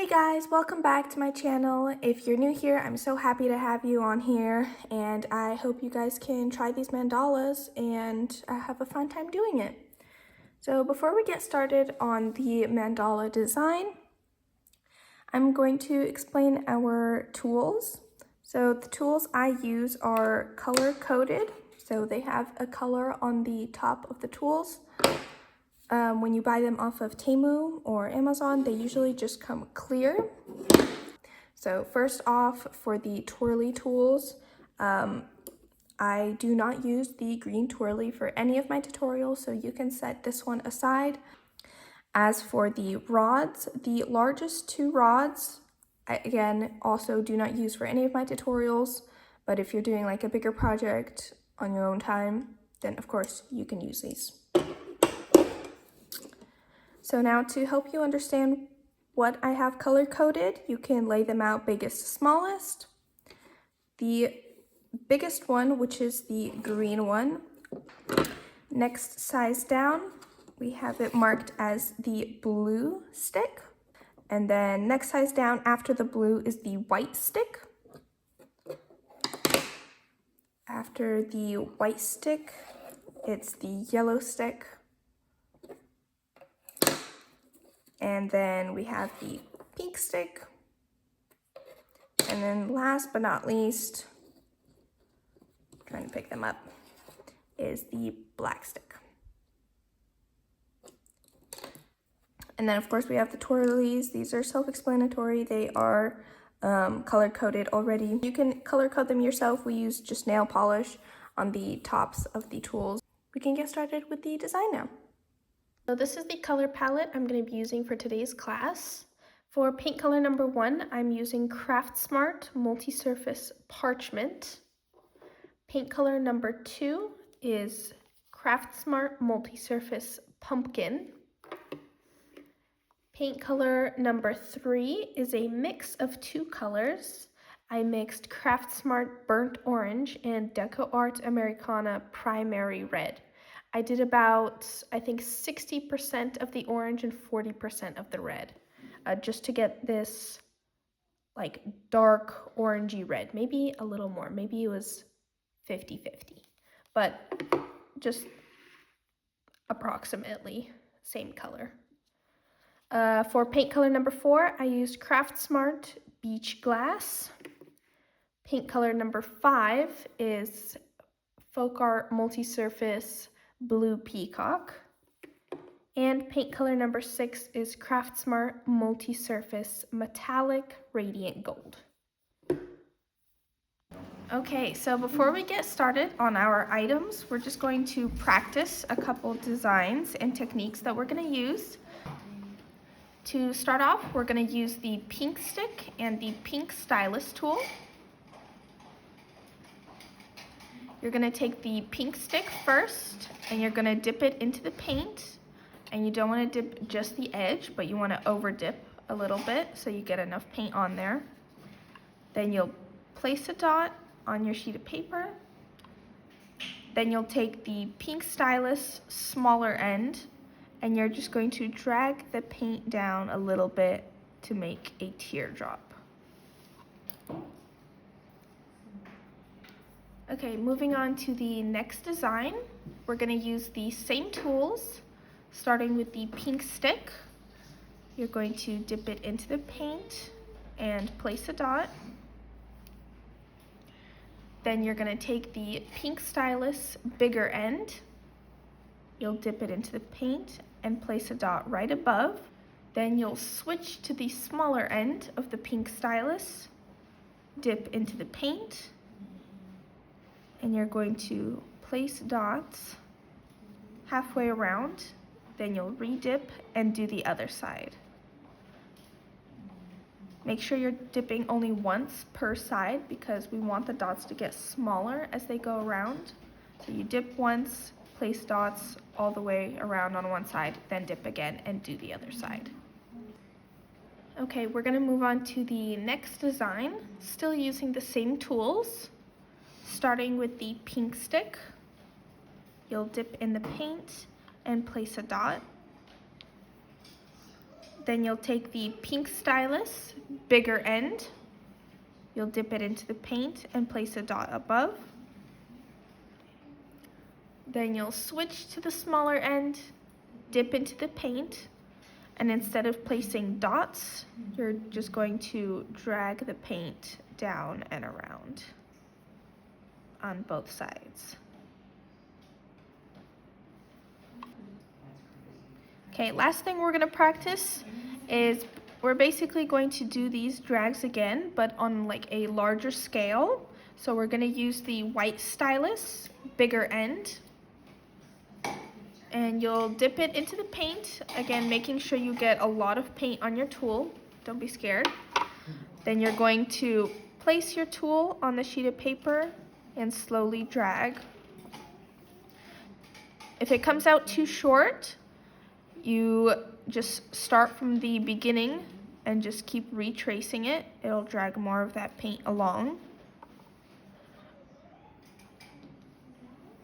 Hey guys, welcome back to my channel. If you're new here, I'm so happy to have you on here, and I hope you guys can try these mandalas and have a fun time doing it. So before we get started on the mandala design, I'm going to explain our tools. So the tools I use are color coded, so they have a color on the top of the tools. When you buy them off of Temu or Amazon, they usually just come clear. So first off, for the twirly tools, I do not use the green twirly for any of my tutorials, so you can set this one aside. As for the rods, the largest two rods, I, again, also do not use for any of my tutorials, but if you're doing like a bigger project on your own time, then of course you can use these. So now to help you understand what I have color coded, you can lay them out biggest to smallest. The biggest one, which is the green one, next size down, we have it marked as the blue stick. And then next size down after the blue is the white stick. After the white stick, it's the yellow stick. And then we have the pink stick. And then last but not least, trying to pick them up, is the black stick. And then of course we have the twirlies. These are self-explanatory. They are color coded already. You can color code them yourself. We use just nail polish on the tops of the tools. We can get started with the design now. So this is the color palette I'm going to be using for today's class. For paint color number 1, I'm using Craft Smart Multi-Surface Parchment. Paint color number 2 is Craft Smart Multi-Surface Pumpkin. Paint color number 3 is a mix of two colors. I mixed Craft Smart Burnt Orange and Deco Art Americana Primary Red. I did about, I think, 60% of the orange and 40% of the red, just to get this like dark orangey red, maybe a little more, maybe it was 50-50, but just approximately same color. For paint color number 4, I used Craft Smart Beach Glass. Paint color number 5 is Folk Art Multi-Surface Blue Peacock. And paint color number 6 is Craft Smart Multi-Surface Metallic Radiant Gold. Okay, so before we get started on our items, we're just going to practice a couple designs and techniques that we're going to use. To start off, we're going to use the pink stick and the pink stylus tool. You're going to take the pink stick first, and you're going to dip it into the paint. And you don't want to dip just the edge, but you want to over dip a little bit so you get enough paint on there. Then you'll place a dot on your sheet of paper. Then you'll take the pink stylus smaller end, and you're just going to drag the paint down a little bit to make a teardrop. Okay, moving on to the next design, we're going to use the same tools, starting with the pink stick. You're going to dip it into the paint and place a dot. Then you're going to take the pink stylus bigger end. You'll dip it into the paint and place a dot right above. Then you'll switch to the smaller end of the pink stylus, dip into the paint, and you're going to place dots halfway around. Then you'll re-dip and do the other side. Make sure you're dipping only once per side because we want the dots to get smaller as they go around. So you dip once, place dots all the way around on one side, then dip again and do the other side. Okay, we're going to move on to the next design, still using the same tools. Starting with the pink stick, you'll dip in the paint and place a dot. Then you'll take the pink stylus, bigger end. You'll dip it into the paint and place a dot above. Then you'll switch to the smaller end, dip into the paint, and instead of placing dots, you're just going to drag the paint down and around on both sides. Okay, last thing we're gonna practice is we're basically going to do these drags again, but on like a larger scale. So we're gonna use the white stylus, bigger end, and you'll dip it into the paint, again, making sure you get a lot of paint on your tool. Don't be scared. Then you're going to place your tool on the sheet of paper and slowly drag. If it comes out too short, you just start from the beginning and just keep retracing it. It'll drag more of that paint along.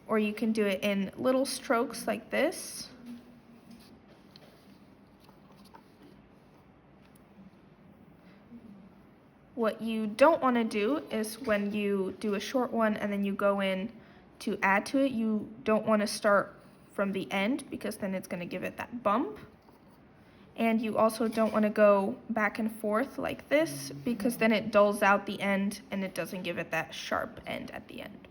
Or you can do it in little strokes like this. What you don't want to do is when you do a short one and then you go in to add to it, you don't want to start from the end because then it's going to give it that bump. And you also don't want to go back and forth like this because then it dulls out the end and it doesn't give it that sharp end at the end.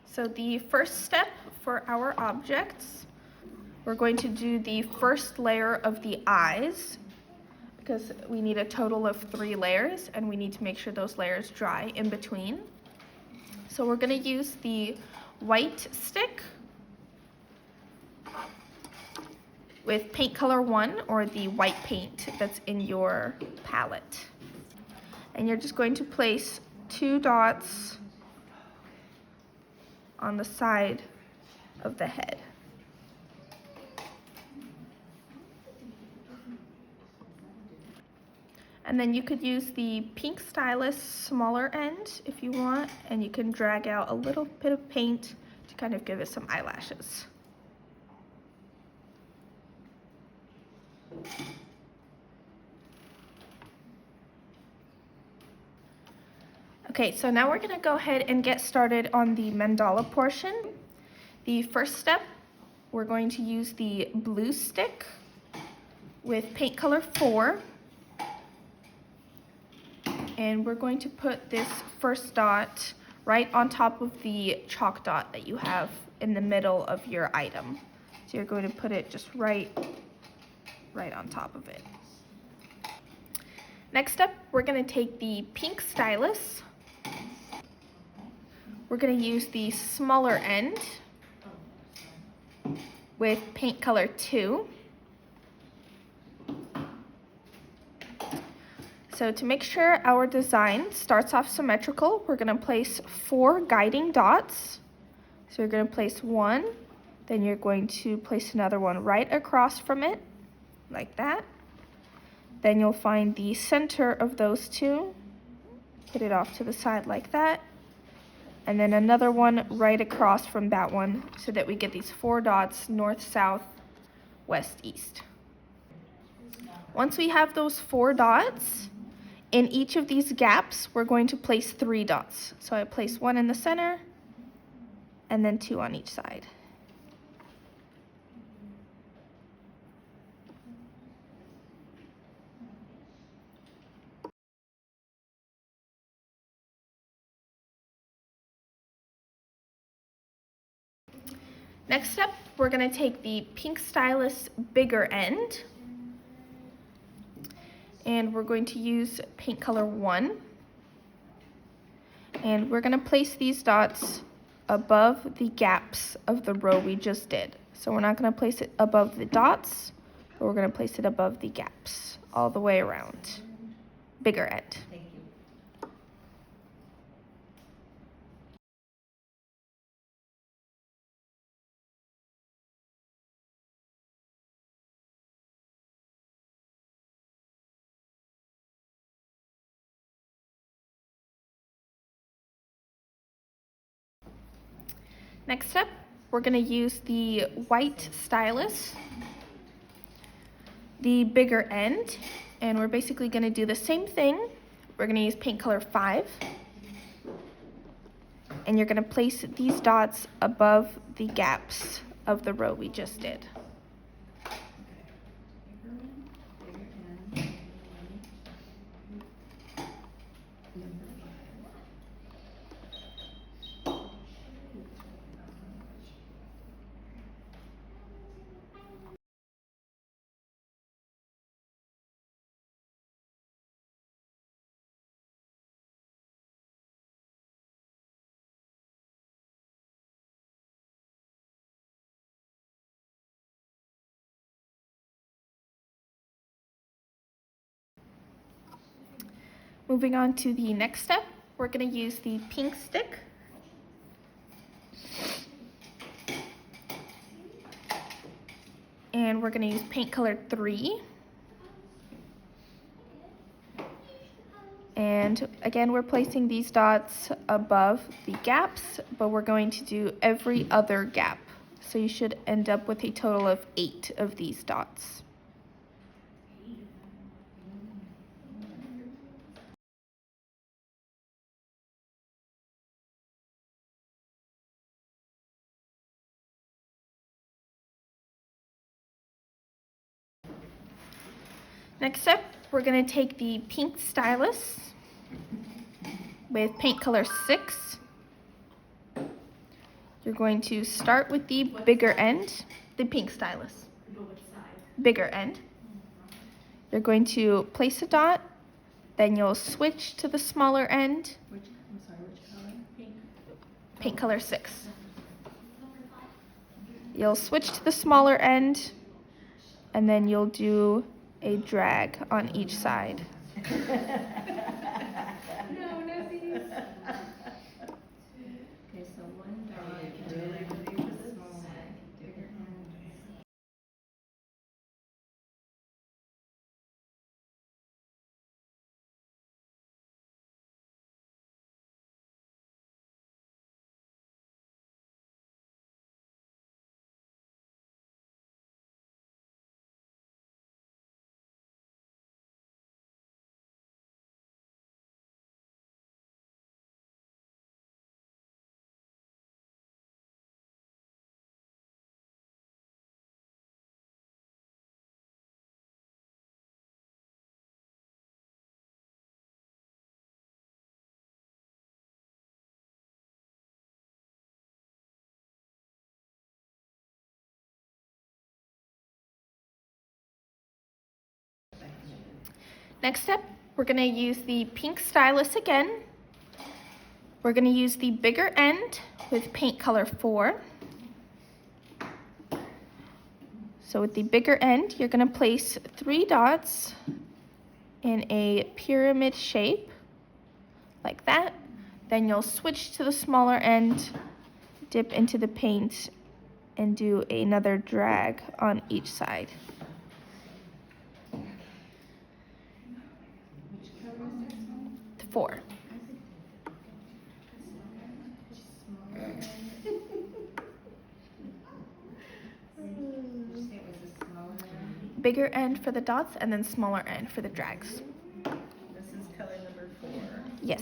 So the first step for our objects, we're going to do the first layer of the eyes because we need a total of 3 layers and we need to make sure those layers dry in between. So we're going to use the white stick with paint color 1 or the white paint that's in your palette. And you're just going to place 2 dots on the side of the head. And then you could use the pink stylus smaller end if you want, and you can drag out a little bit of paint to kind of give it some eyelashes. Okay, so now we're gonna go ahead and get started on the mandala portion. The first step, we're going to use the blue stick with paint color 4. And we're going to put this first dot right on top of the chalk dot that you have in the middle of your item. So you're going to put it just right on top of it. Next up, we're going to take the pink stylus. We're going to use the smaller end with paint color 2. So to make sure our design starts off symmetrical, we're going to place 4 guiding dots. So you're going to place 1, then you're going to place another one right across from it, like that. Then you'll find the center of those 2, put it off to the side like that, and then another one right across from that one so that we get these 4 dots, north, south, west, east. Once we have those 4 dots, in each of these gaps, we're going to place 3 dots. So I place 1 in the center, and then 2 on each side. Next up, we're going to take the pink stylus bigger end, and we're going to use paint color 1. And we're going to place these dots above the gaps of the row we just did. So we're not going to place it above the dots, but we're going to place it above the gaps all the way around. Bigger end. Next up, we're going to use the white stylus. the bigger end, and we're basically going to do the same thing. We're going to use paint color 5, and you're going to place these dots above the gaps of the row we just did. Moving on to the next step, we're going to use the pink stick. And we're going to use paint color 3. And again, we're placing these dots above the gaps, but we're going to do every other gap. So you should end up with a total of 8 of these dots. Next up, we're going to take the pink stylus with paint color 6. You're going to start with the bigger end, the pink stylus, bigger end. You're going to place a dot, then you'll switch to the smaller end. Which color? Pink. Paint color 6. You'll switch to the smaller end, and then you'll do a drag on each side. No, these. Okay, so one dot, and then I do the small bigger end. Next step, we're going to use the pink stylus again. We're going to use the bigger end with paint color 4. So with the bigger end, you're going to place 3 dots in a pyramid shape, like that. Then you'll switch to the smaller end, dip into the paint, and do another drag on each side. Which color is this one? 4. Did you say it was a smaller one? Bigger end for the dots, and then smaller end for the drags. This is color number 4. Yes.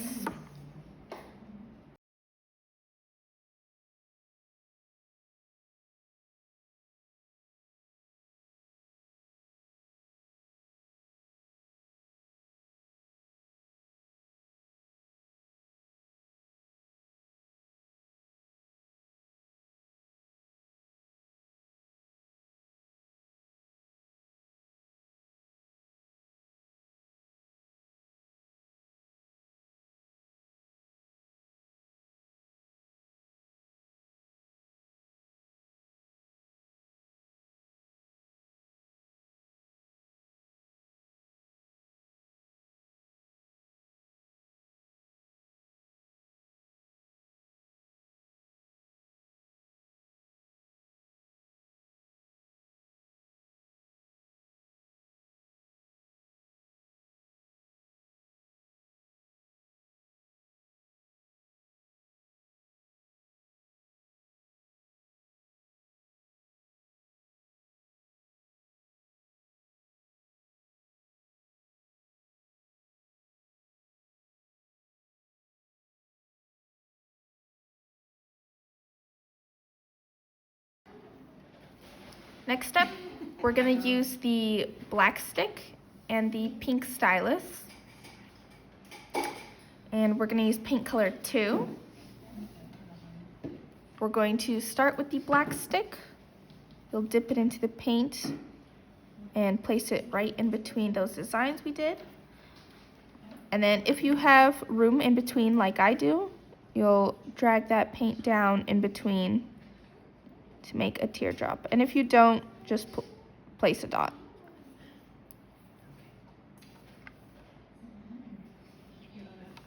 Next up, we're going to use the black stick and the pink stylus. And we're going to use paint color 2. We're going to start with the black stick. You'll dip it into the paint and place it right in between those designs we did. And then if you have room in between like I do, you'll drag that paint down in between to make a teardrop. And if you don't, just place a dot.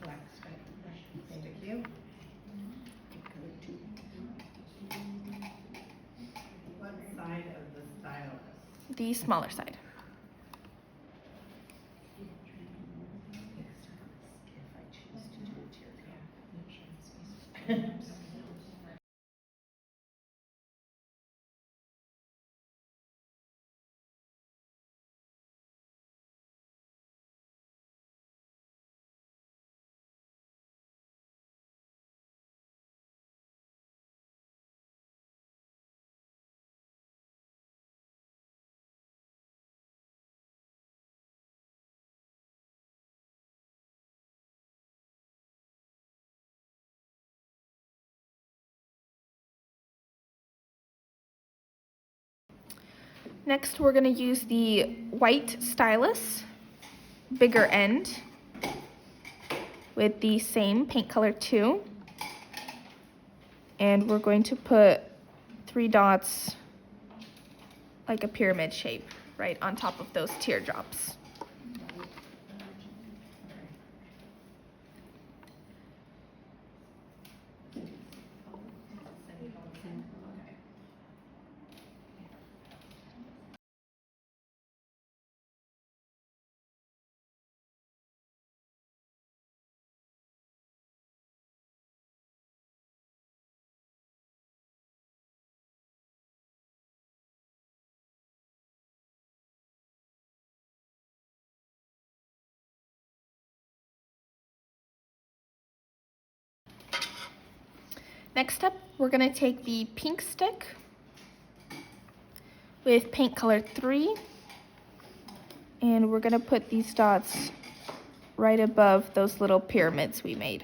Black stripe. Thank you. What side of the stylus? The smaller side. If I choose to do a teardrop. Next, we're going to use the white stylus, bigger end, with the same paint color 2. And we're going to put 3 dots like a pyramid shape right on top of those teardrops. Next up, we're going to take the pink stick with paint color 3, and we're going to put these dots right above those little pyramids we made.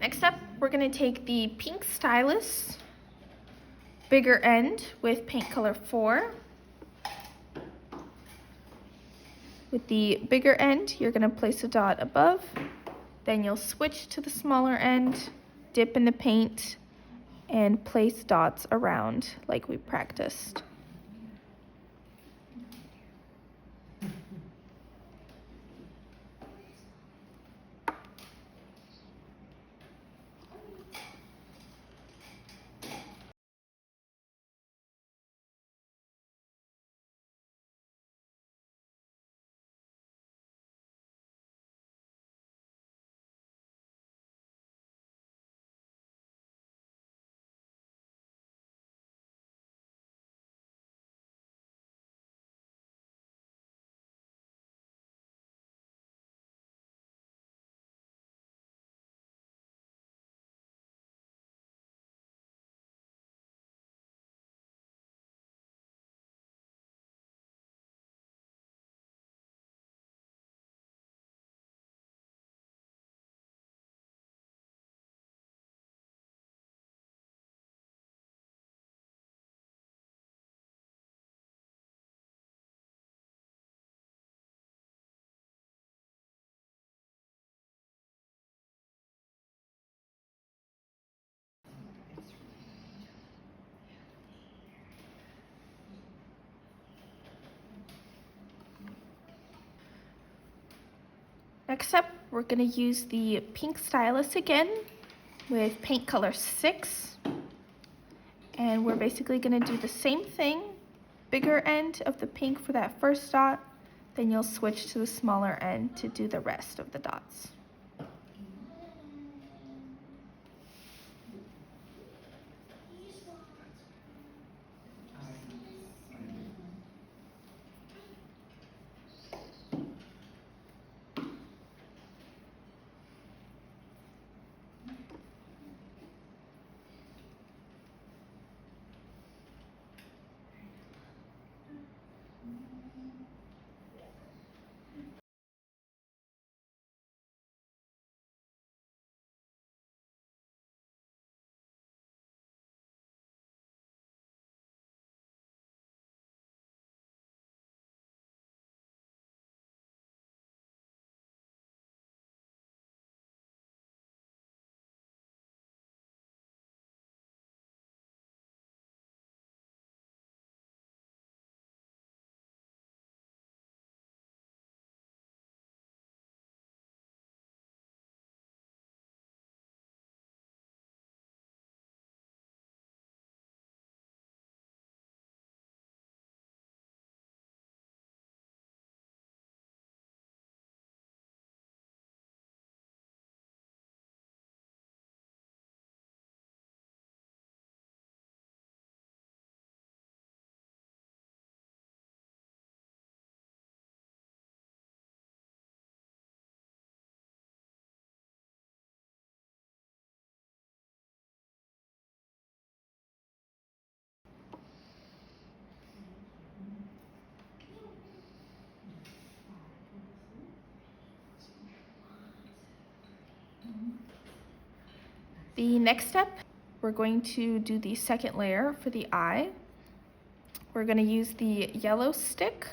Next up, we're going to take the pink stylus, bigger end with paint color 4. With the bigger end, you're going to place a dot above, then you'll switch to the smaller end, dip in the paint, and place dots around like we practiced. Next up, we're going to use the pink stylus again with paint color 6. And we're basically going to do the same thing, bigger end of the pink for that first dot, then you'll switch to the smaller end to do the rest of the dots. The next step, we're going to do the second layer for the eye. We're going to use the yellow stick,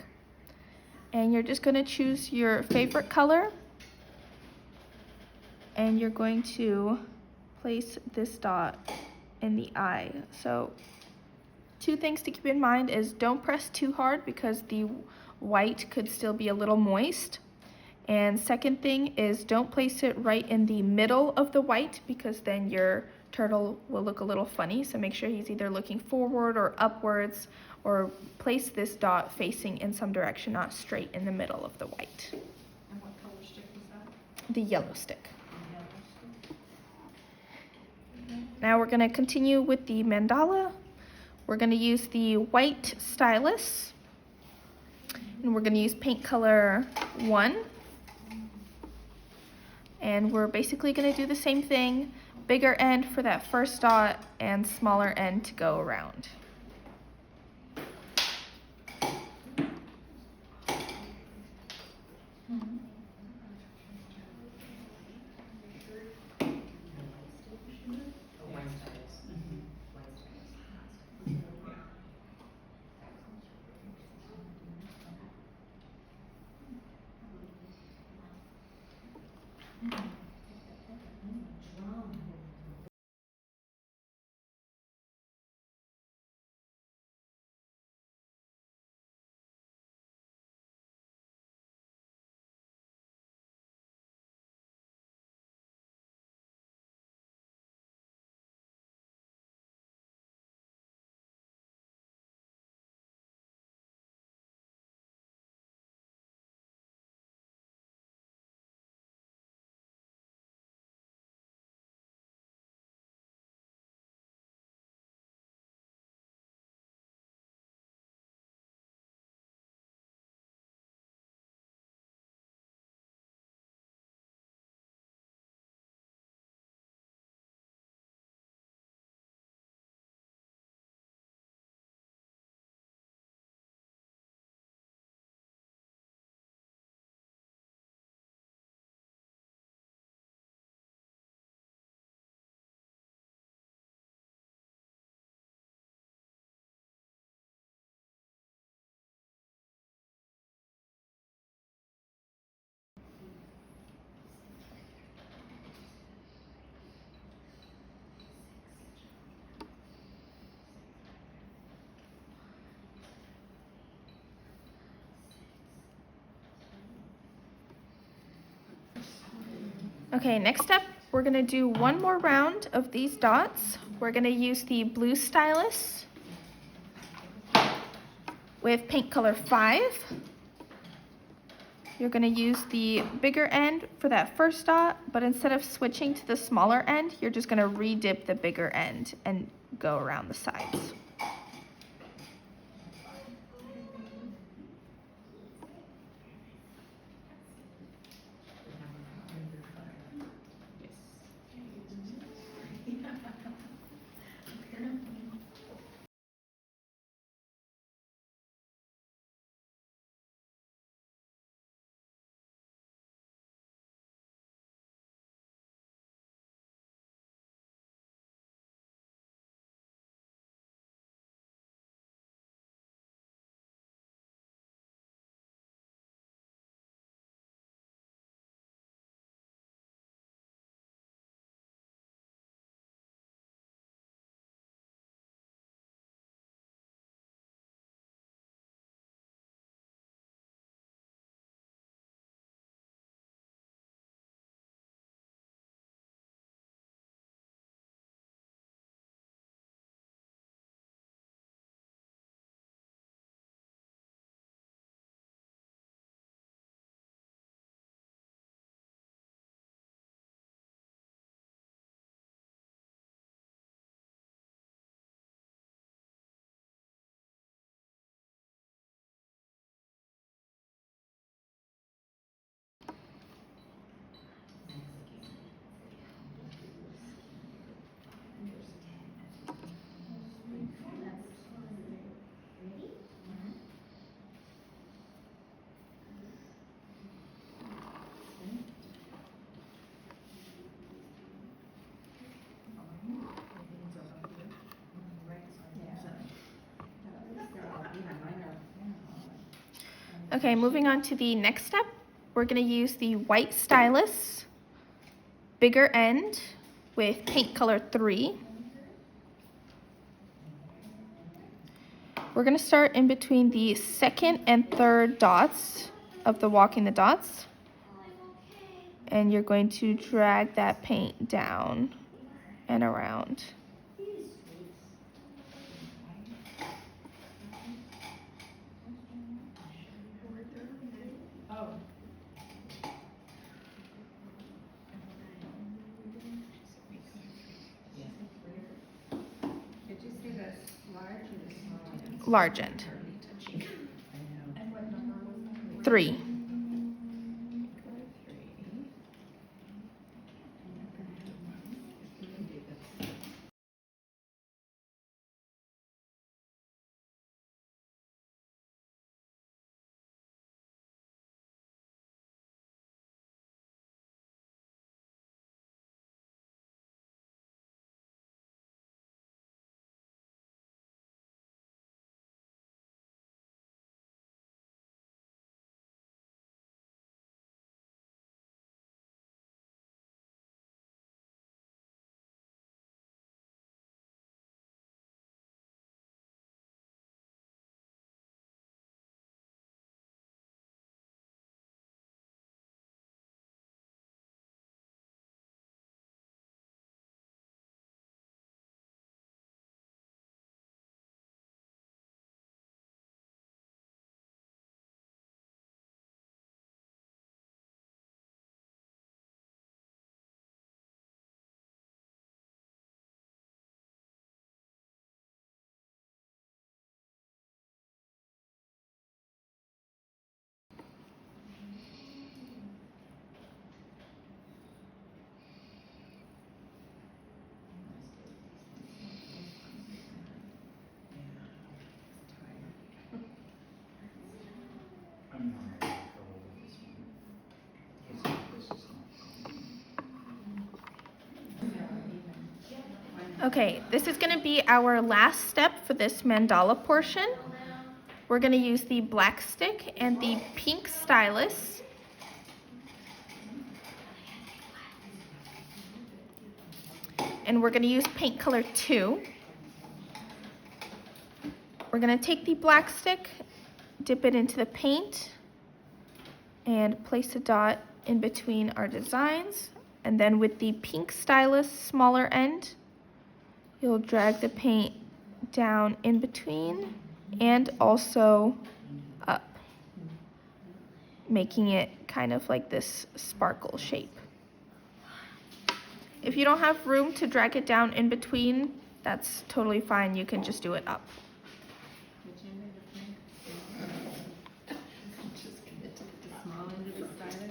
and you're just going to choose your favorite color, and you're going to place this dot in the eye. So two things to keep in mind is don't press too hard because the white could still be a little moist. And second thing is don't place it right in the middle of the white because then your turtle will look a little funny. So make sure he's either looking forward or upwards, or place this dot facing in some direction, not straight in the middle of the white. And what color stick was that? The yellow stick. Yellow stick. Now we're going to continue with the mandala. We're going to use the white stylus, and we're going to use paint color 1. And we're basically going to do the same thing, bigger end for that first dot and smaller end to go around. Okay, next up, we're going to do one more round of these dots. We're going to use the blue stylus with paint color 5. You're going to use the bigger end for that first dot, but instead of switching to the smaller end, you're just going to re-dip the bigger end and go around the sides. Okay, moving on to the next step, we're going to use the white stylus, bigger end, with paint color 3. We're going to start in between the second and third dots of the walking the dots, and you're going to drag that paint down and around. Did you say the large or the small end? Large end. And what number was that? 3. Okay, this is going to be our last step for this mandala portion. We're going to use the black stick and the pink stylus. And we're going to use paint color 2. We're going to take the black stick, dip it into the paint, and place a dot in between our designs. And then with the pink stylus smaller end, you'll drag the paint down in between and also up, making it kind of like this sparkle shape. If you don't have room to drag it down in between, that's totally fine. You can just do it up. Which end of the pink? Just commit to the small end of the stylus.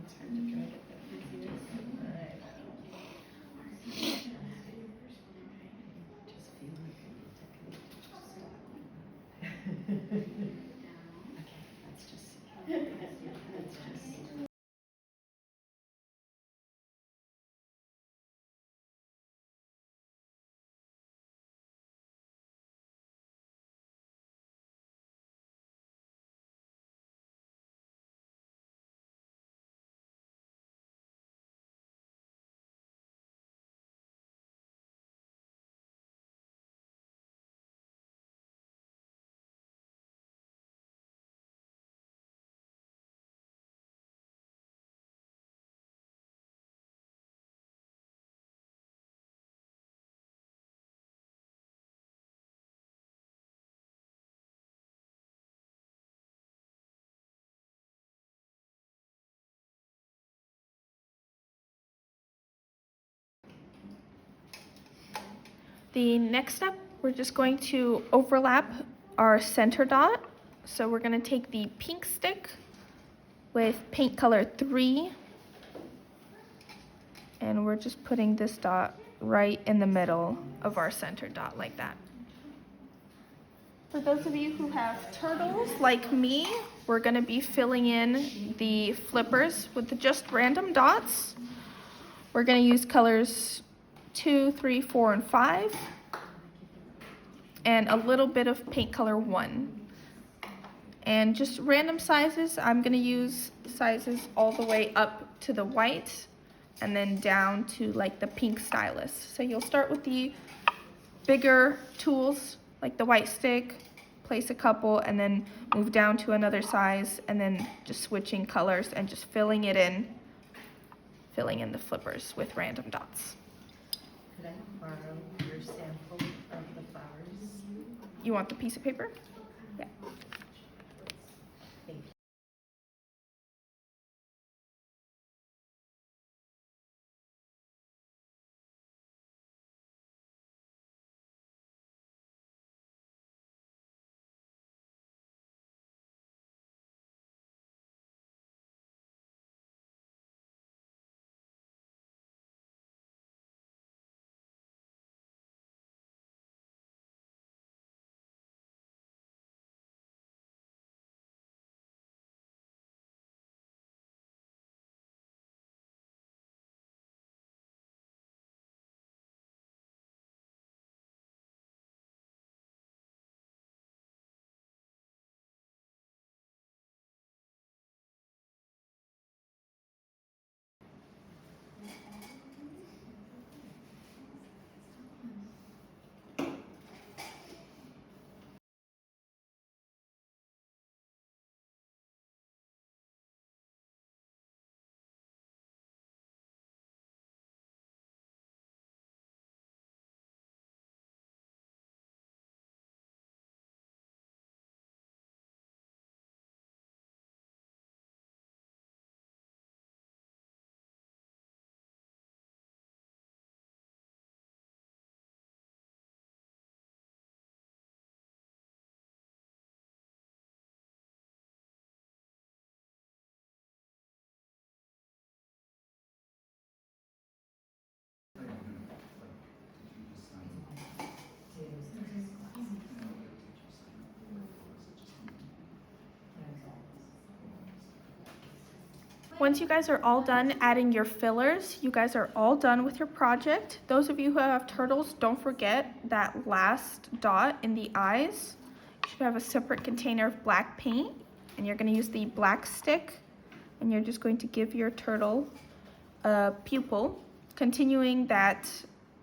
It's hard to drag it that easy. Just feel like I need to commit to just stop. Okay, let's just see. Let's just see. The next step, we're just going to overlap our center dot. So we're going to take the pink stick with paint color 3, and we're just putting this dot right in the middle of our center dot like that. For those of you who have turtles like me, we're gonna be filling in the flippers with just random dots. We're gonna use colors 2, 3, 4, and 5, and a little bit of paint color 1. And just random sizes. I'm gonna use sizes all the way up to the white and then down to like the pink stylus. So you'll start with the bigger tools like the white stick, place a couple, and then move down to another size, and then just switching colors and just filling in the flippers with random dots. Could I borrow your sample of the flowers? You want the piece of paper? Yeah. Thank you. Once you guys are all done adding your fillers, you guys are all done with your project. Those of you who have turtles, don't forget that last dot in the eyes. You should have a separate container of black paint, and you're going to use the black stick, and you're just going to give your turtle a pupil, continuing that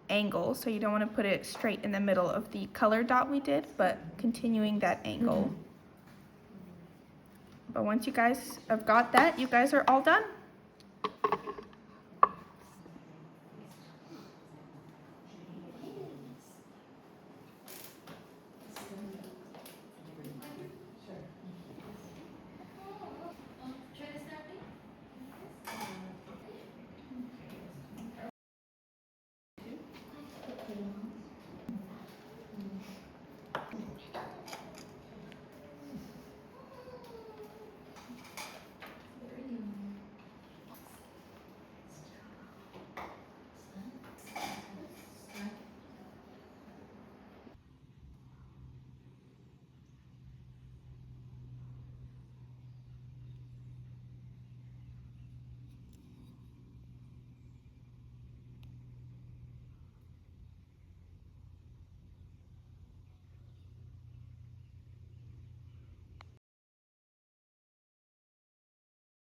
angle. So you don't want to put it straight in the middle of the color dot we did, but continuing that angle. But once you guys have got that, you guys are all done.